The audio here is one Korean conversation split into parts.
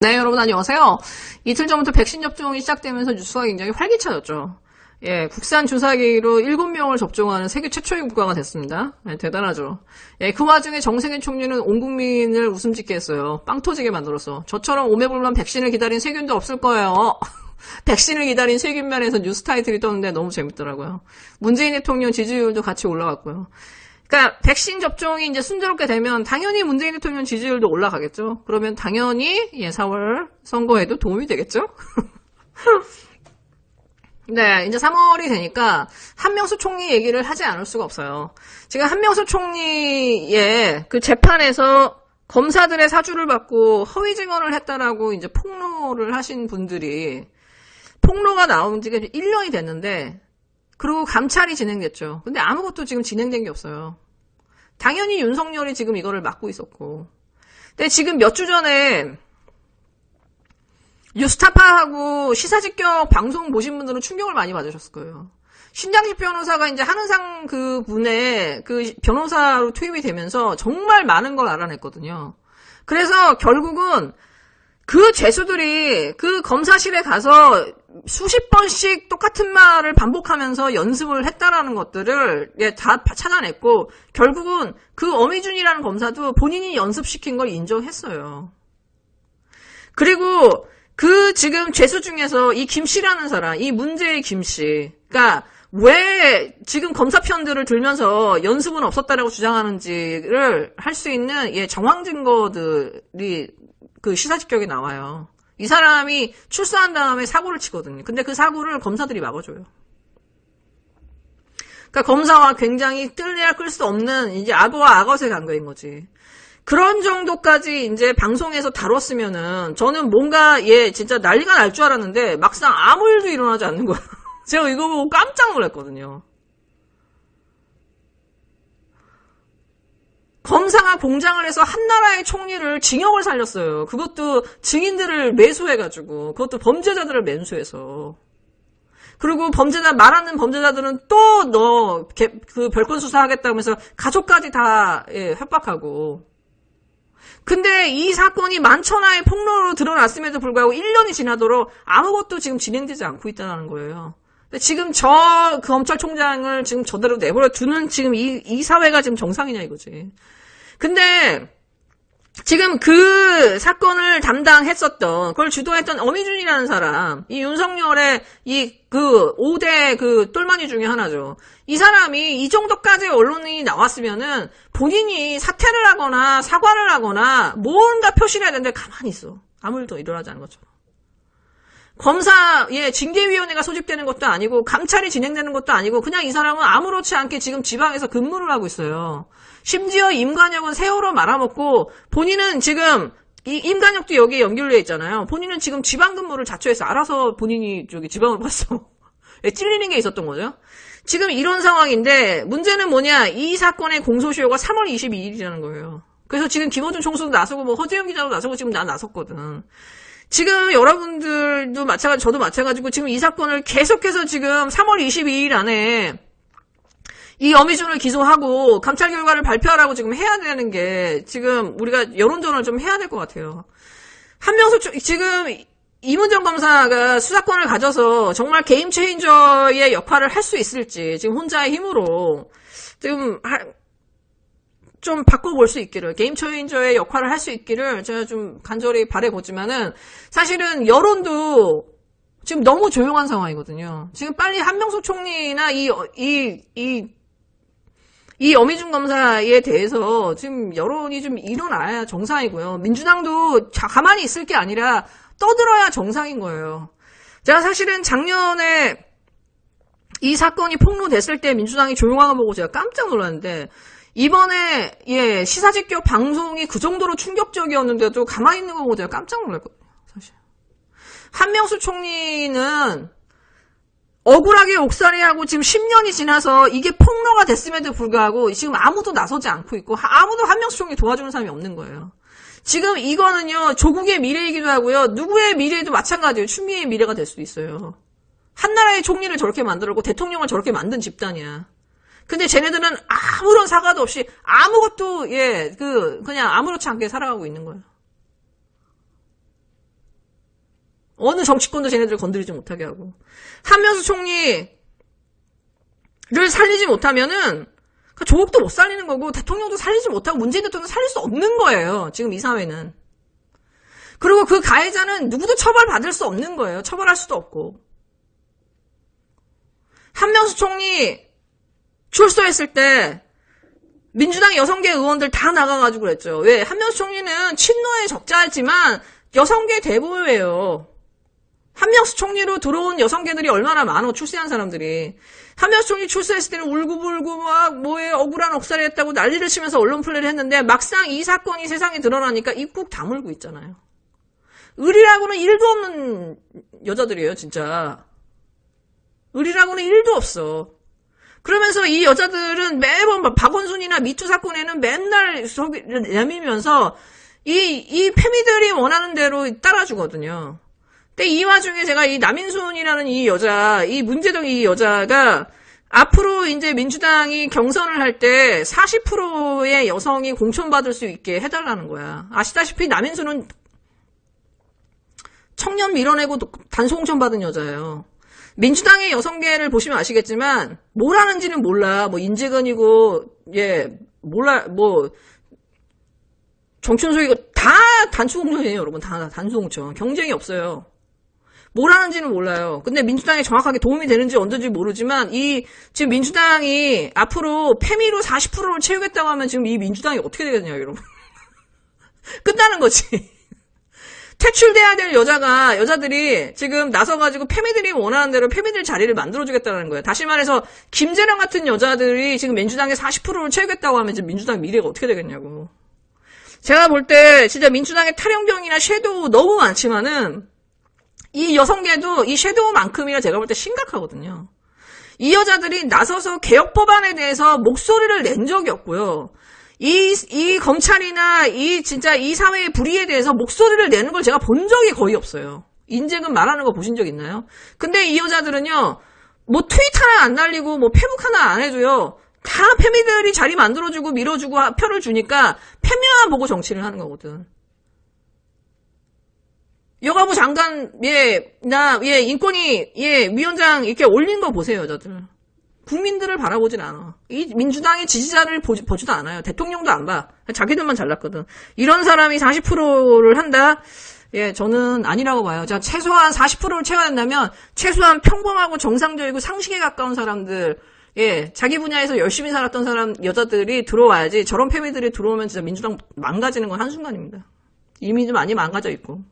네, 여러분 안녕하세요. 이틀 전부터 백신 접종이 시작되면서 뉴스가 굉장히 활기차졌죠. 예, 국산 주사기로 7명을 접종하는 세계 최초의 국가가 됐습니다. 예, 대단하죠. 예, 그 와중에 정세균 총리는 온 국민을 웃음 짓게 했어요. 빵 터지게 만들어서. 저처럼 오매불만 백신을 기다린 세균도 없을 거예요. 백신을 기다린 세균면에서 뉴스 타이틀이 떴는데 너무 재밌더라고요. 문재인 대통령 지지율도 같이 올라갔고요. 그러니까 백신 접종이 이제 순조롭게 되면 당연히 문재인 대통령 지지율도 올라가겠죠. 그러면 당연히 4월 선거에도 도움이 되겠죠. 네, 이제 3월이 되니까 한명수 총리 얘기를 하지 않을 수가 없어요. 지금 한명수 총리의 그 재판에서 검사들의 사주를 받고 허위 증언을 했다라고 이제 폭로를 하신 분들이 폭로가 나온 지가 1년이 됐는데 그리고 감찰이 진행됐죠. 근데 아무것도 지금 진행된 게 없어요. 당연히 윤석열이 지금 이거를 막고 있었고. 근데 지금 몇 주 전에 뉴스타파하고 시사직격 방송 보신 분들은 충격을 많이 받으셨을 거예요. 신장식 변호사가 이제 한은상 그 분의 그 변호사로 투입이 되면서 정말 많은 걸 알아냈거든요. 그래서 결국은 그 죄수들이 그 검사실에 가서 수십 번씩 똑같은 말을 반복하면서 연습을 했다라는 것들을 다 찾아냈고 결국은 그 어미준이라는 검사도 본인이 연습시킨 걸 인정했어요. 그리고 그 지금 죄수 중에서 이 김씨라는 사람, 이 문제의 김씨, 그러니까 왜 지금 검사 편들을 들면서 연습은 없었다라고 주장하는지를 할 수 있는 정황 증거들이 그 시사직격에 나와요. 이 사람이 출소한 다음에 사고를 치거든요. 근데 그 사고를 검사들이 막아줘요. 그러니까 검사와 굉장히 끌래야 끌 수 없는 이제 악어와 악어의 관계인 거지. 그런 정도까지 이제 방송에서 다뤘으면은 저는 뭔가 진짜 난리가 날 줄 알았는데 막상 아무 일도 일어나지 않는 거야. 제가 이거 보고 깜짝 놀랐거든요. 검사가 공장을 해서 한나라의 총리를 징역을 살렸어요. 그것도 증인들을 매수해가지고, 그것도 범죄자들을 매수해서. 그리고 말하는 범죄자들은 또 너 그 별건 수사하겠다고 하면서 가족까지 다 협박하고. 근데 이 사건이 만천하의 폭로로 드러났음에도 불구하고 1년이 지나도록 아무것도 지금 진행되지 않고 있다는 거예요. 지금 저 검찰총장을 지금 저대로 내버려 두는 지금 이 사회가 지금 정상이냐 이거지. 근데 지금 그 사건을 담당했었던 그걸 주도했던 어미준이라는 사람, 이 윤석열의 그 5대 그 똘마니 중에 하나죠. 이 사람이 이 정도까지 언론이 나왔으면은 본인이 사퇴를 하거나 사과를 하거나 뭔가 표시를 해야 되는데 가만히 있어. 아무 일도 일어나지 않은 것처럼. 징계위원회가 소집되는 것도 아니고 감찰이 진행되는 것도 아니고 그냥 이 사람은 아무렇지 않게 지금 지방에서 근무를 하고 있어요. 심지어 임관혁은 세월호 말아먹고 본인은 지금 임관혁도 여기에 연결되어 있잖아요. 본인은 지금 지방 근무를 자처해서 알아서 본인이 지방으로 갔어. 찔리는 게 있었던 거죠. 지금 이런 상황인데 문제는 뭐냐? 이 사건의 공소시효가 3월 22일이라는 거예요. 그래서 지금 김어준 총수도 나서고 뭐 허재영 기자도 나서고 지금 나 나섰거든. 지금 여러분들도 마찬가지, 저도 마찬가지고 지금 이 사건을 계속해서 지금 3월 22일 안에 이 어미준을 기소하고 감찰 결과를 발표하라고 지금 해야 되는 게 지금 우리가 여론전을 좀 해야 될 것 같아요. 지금 이문정 검사가 수사권을 가져서 정말 게임 체인저의 역할을 할 수 있을지 지금 혼자의 힘으로 지금 좀 바꿔볼 수 있기를, 게임 체인저의 역할을 할 수 있기를 제가 좀 간절히 바라보지만은 사실은 여론도 지금 너무 조용한 상황이거든요. 지금 빨리 한명수 총리나 이 어미준 검사에 대해서 지금 여론이 좀 일어나야 정상이고요. 민주당도 가만히 있을 게 아니라 떠들어야 정상인 거예요. 제가 사실은 작년에 이 사건이 폭로됐을 때 민주당이 조용한 거 보고 제가 깜짝 놀랐는데 이번에 시사직격 방송이 그 정도로 충격적이었는데도 가만히 있는 거 보고 제가 깜짝 놀랐거든요. 사실 한명수 총리는 억울하게 옥살이하고 지금 10년이 지나서 이게 폭로가 됐음에도 불구하고 지금 아무도 나서지 않고 있고 아무도 한명수 총리 도와주는 사람이 없는 거예요. 지금 이거는요 조국의 미래이기도 하고요 누구의 미래에도 마찬가지예요. 추미애의 미래가 될 수도 있어요. 한나라의 총리를 저렇게 만들었고 대통령을 저렇게 만든 집단이야. 근데 쟤네들은 아무런 사과도 없이 아무것도 그냥 아무렇지 않게 살아가고 있는 거예요. 어느 정치권도 쟤네들 건드리지 못하게 하고. 한명수 총리를 살리지 못하면은 조국도 못 살리는 거고 대통령도 살리지 못하고 문재인 대통령도 살릴 수 없는 거예요. 지금 이 사회는. 그리고 그 가해자는 누구도 처벌받을 수 없는 거예요. 처벌할 수도 없고. 한명수 총리 출소했을 때 민주당 여성계 의원들 다 나가가지고 그랬죠. 왜? 한명수 총리는 친노에 적자지만 여성계 대부예요. 한명수 총리로 들어온 여성계들이 얼마나 많어, 출세한 사람들이. 한명수 총리 출세했을 때는 울고불고 막 뭐에 억울한 억살이 했다고 난리를 치면서 언론 플레이를 했는데 막상 이 사건이 세상에 드러나니까 입국 다물고 있잖아요. 의리라고는 1도 없는 여자들이에요, 진짜. 의리라고는 1도 없어. 그러면서 이 여자들은 매번 박원순이나 미투 사건에는 맨날 내밀면서 이 페미들이 원하는 대로 따라주거든요. 근데 이 와중에 제가 이 남인순이라는 이 여자, 이 문제적 이 여자가 앞으로 이제 민주당이 경선을 할 때 40%의 여성이 공천받을 수 있게 해달라는 거야. 아시다시피 남인순은 청년 밀어내고 단수 공천받은 여자예요. 민주당의 여성계를 보시면 아시겠지만 뭘 하는지는 몰라. 뭐 인재근이고 몰라. 뭐 정춘수이고 다 단수공천이에요, 여러분. 다 단수공천. 경쟁이 없어요. 뭘 하는지는 몰라요. 근데 민주당에 정확하게 도움이 되는지 언제인지 모르지만 지금 민주당이 앞으로 페미로 40%를 채우겠다고 하면 지금 이 민주당이 어떻게 되겠냐, 여러분. 끝나는 거지. 퇴출돼야 될 여자들이 지금 나서가지고 페미들이 원하는 대로 페미들 자리를 만들어주겠다는 거예요. 다시 말해서 김재령 같은 여자들이 지금 민주당의 40%를 채우겠다고 하면 지금 민주당 미래가 어떻게 되겠냐고. 제가 볼 때 진짜 민주당의 탈영병이나 섀도우 너무 많지만은 이 여성계도 이 섀도우만큼이나 제가 볼 때 심각하거든요. 이 여자들이 나서서 개혁 법안에 대해서 목소리를 낸 적이 없고요. 이 검찰이나 진짜 이 사회의 불의에 대해서 목소리를 내는 걸 제가 본 적이 거의 없어요. 인재근 말하는 거 보신 적 있나요? 근데 이 여자들은요, 뭐 트윗 하나 안 날리고 뭐 페북 하나 안 해줘요. 다 페미들이 자리 만들어주고 밀어주고 표를 주니까 페미만 보고 정치를 하는 거거든. 여가부 장관, 인권위, 위원장 이렇게 올린 거 보세요, 여자들. 국민들을 바라보진 않아. 이 민주당의 지지자를 보지도 않아요. 대통령도 안 봐. 자기들만 잘났거든. 이런 사람이 40%를 한다? 저는 아니라고 봐요. 자, 최소한 40%를 채워야 한다면, 최소한 평범하고 정상적이고 상식에 가까운 사람들, 자기 분야에서 열심히 살았던 여자들이 들어와야지, 저런 패미들이 들어오면 진짜 민주당 망가지는 건 한순간입니다. 이미 좀 많이 망가져 있고.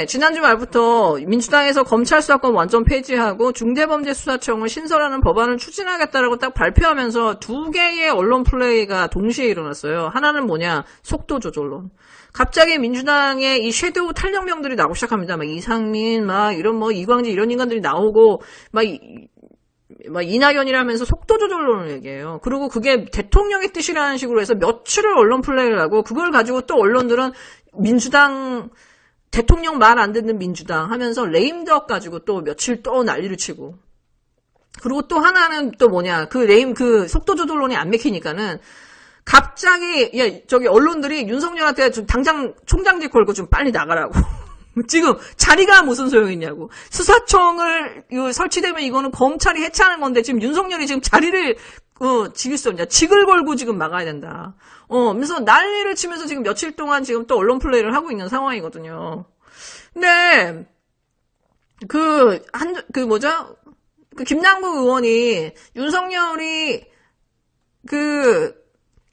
지난주 말부터 민주당에서 검찰 수사권 완전 폐지하고 중대범죄수사청을 신설하는 법안을 추진하겠다라고 딱 발표하면서 두 개의 언론 플레이가 동시에 일어났어요. 하나는 뭐냐? 속도 조절론. 갑자기 민주당의 이 섀도우 탈영병들이 나오기 시작합니다. 막 이상민, 막 이런 이광진 이런 인간들이 나오고 막 이낙연이라면서 속도 조절론을 얘기해요. 그리고 그게 대통령의 뜻이라는 식으로 해서 며칠을 언론 플레이를 하고 그걸 가지고 또 언론들은 민주당 대통령 말 안 듣는 민주당 하면서 레임덕 가지고 또 며칠 또 난리를 치고. 그리고 또 하나는 또 뭐냐. 그 속도 조절론이 안 맥히니까는 갑자기, 언론들이 윤석열한테 좀 당장 총장직 걸고 좀 빨리 나가라고. 지금 자리가 무슨 소용이 있냐고. 수사청을 설치되면 이거는 검찰이 해체하는 건데 지금 윤석열이 지금 자리를 지킬 수 없냐. 직을 걸고 지금 막아야 된다. 그래서 난리를 치면서 지금 며칠 동안 지금 또 언론 플레이를 하고 있는 상황이거든요. 근데, 김남국 의원이 윤석열이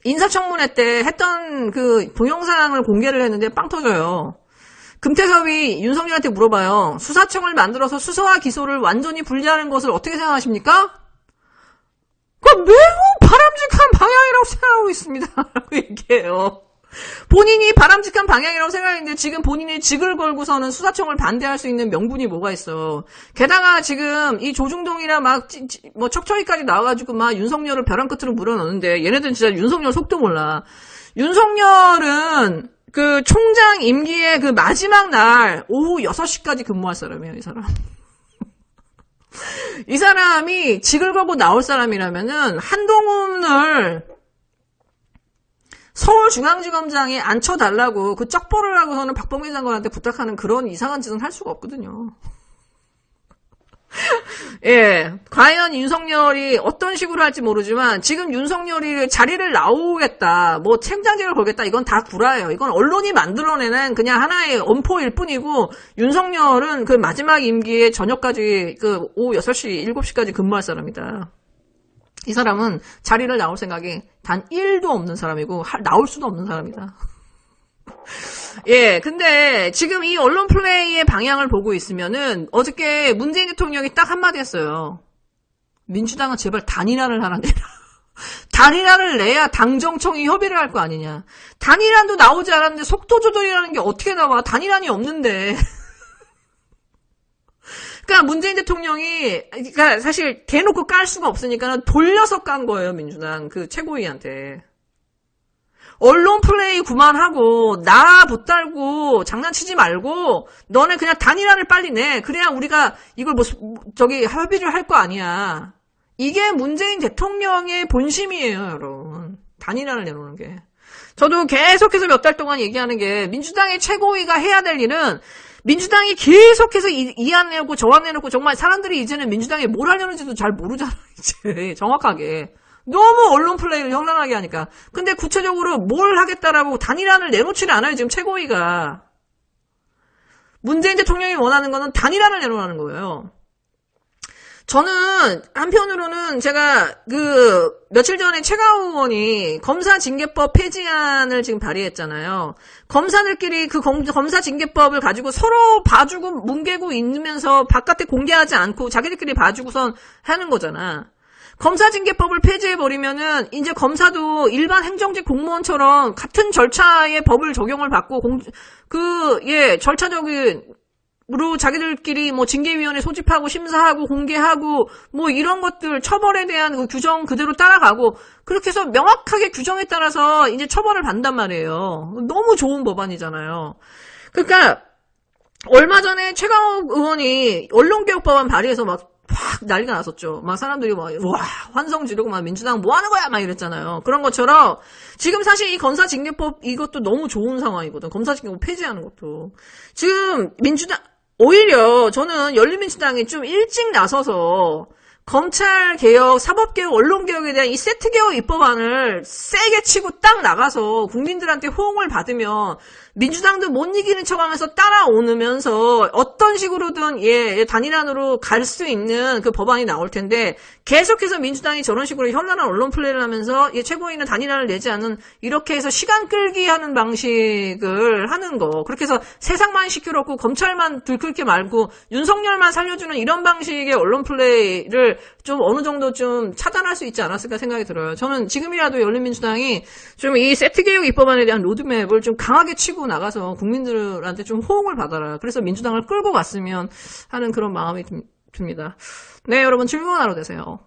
인사청문회 때 했던 동영상을 공개를 했는데 빵 터져요. 금태섭이 윤석열한테 물어봐요. 수사청을 만들어서 수사와 기소를 완전히 분리하는 것을 어떻게 생각하십니까? 그건 매우 바람직한 방향이라고 생각하고 있습니다. 라고 얘기해요. 본인이 바람직한 방향이라고 생각했는데 지금 본인이 직을 걸고서는 수사청을 반대할 수 있는 명분이 뭐가 있어. 게다가 지금 이 조중동이나 척척이까지 나와가지고 윤석열을 벼랑 끝으로 물어넣는데 얘네들은 진짜 윤석열 속도 몰라. 윤석열은 총장 임기의 마지막 날 오후 6시까지 근무할 사람이에요, 이 사람. 이 사람이 직을 걸고 나올 사람이라면은 한동훈을 서울중앙지검장에 앉혀달라고 그 쩍벌을 하고서는 박범계 장관한테 부탁하는 그런 이상한 짓은 할 수가 없거든요. 예, 과연 윤석열이 어떤 식으로 할지 모르지만 지금 윤석열이 자리를 나오겠다, 뭐 책임자직을 걸겠다, 이건 다 구라예요. 이건 언론이 만들어내는 그냥 하나의 엄포일 뿐이고, 윤석열은 그 마지막 임기에 저녁까지 그 오후 6시, 7시까지 근무할 사람이다. 이 사람은 자리를 나올 생각이 단 1도 없는 사람이고 나올 수도 없는 사람이다. 예, 근데 지금 이 언론 플레이의 방향을 보고 있으면은 어저께 문재인 대통령이 딱 한마디 했어요. 민주당은 제발 단일화를 하라 내라. 단일화를 내야 당정청이 협의를 할 거 아니냐. 단일화도 나오지 않았는데 속도 조절이라는 게 어떻게 나와. 단일화는 없는데. 그러니까 문재인 대통령이, 그러니까 사실 대놓고 깔 수가 없으니까 돌려서 깐 거예요, 민주당 그 최고위한테. 언론 플레이 그만하고 나 붙달고 장난치지 말고 너네 그냥 단일화를 빨리 내. 그래야 우리가 이걸 협의를 할 거 아니야. 이게 문재인 대통령의 본심이에요, 여러분. 단일화를 내놓는 게. 저도 계속해서 몇 달 동안 얘기하는 게, 민주당의 최고위가 해야 될 일은, 민주당이 계속해서 이 안 내놓고 저 안 내놓고, 정말 사람들이 이제는 민주당이 뭘 하려는지도 잘 모르잖아, 이제. 정확하게. 너무 언론 플레이를 현란하게 하니까. 근데 구체적으로 뭘 하겠다라고 단일화를 내놓지를 않아요, 지금 최고위가. 문재인 대통령이 원하는 거는 단일화를 내놓으라는 거예요. 저는 한편으로는 제가 며칠 전에 최가우 의원이 검사징계법 폐지안을 지금 발의했잖아요. 검사들끼리 그 검사징계법을 가지고 서로 봐주고 뭉개고 있으면서 바깥에 공개하지 않고 자기들끼리 봐주고선 하는 거잖아. 검사징계법을 폐지해버리면은, 이제 검사도 일반 행정직 공무원처럼 같은 절차의 법을 적용을 받고, 절차적으로 자기들끼리 뭐 징계위원회 소집하고, 심사하고, 공개하고, 뭐 이런 것들, 처벌에 대한 그 규정 그대로 따라가고, 그렇게 해서 명확하게 규정에 따라서 이제 처벌을 받는단 말이에요. 너무 좋은 법안이잖아요. 그러니까, 얼마 전에 최강욱 의원이 언론개혁법안 발의해서 막 난리가 났었죠. 막 사람들이 막 환성 지르고 막 민주당 뭐 하는 거야 막 이랬잖아요. 그런 것처럼 지금 사실 이 검사징계법 이것도 너무 좋은 상황이거든. 검사징계법 폐지하는 것도. 지금 민주당 오히려 저는 열린민주당이 좀 일찍 나서서 검찰개혁, 사법개혁, 언론개혁에 대한 이 세트개혁 입법안을 세게 치고 딱 나가서 국민들한테 호응을 받으면 민주당도 못 이기는 척하면서 따라오면서 어떤 식으로든 단일안으로 갈 수 있는 그 법안이 나올 텐데, 계속해서 민주당이 저런 식으로 현란한 언론 플레이를 하면서 최고위는 단일안을 내지 않은, 이렇게 해서 시간 끌기 하는 방식을 하는 거, 그렇게 해서 세상만 시끄럽고 검찰만 들끓게 말고 윤석열만 살려주는 이런 방식의 언론 플레이를 좀 어느 정도 좀 차단할 수 있지 않았을까 생각이 들어요. 저는 지금이라도 열린민주당이 좀 이 세트개혁 입법안에 대한 로드맵을 좀 강하게 치고 나가서 국민들한테 좀 호응을 받아라. 그래서 민주당을 끌고 갔으면 하는 그런 마음이 듭니다. 네, 여러분 즐거운 하루 되세요.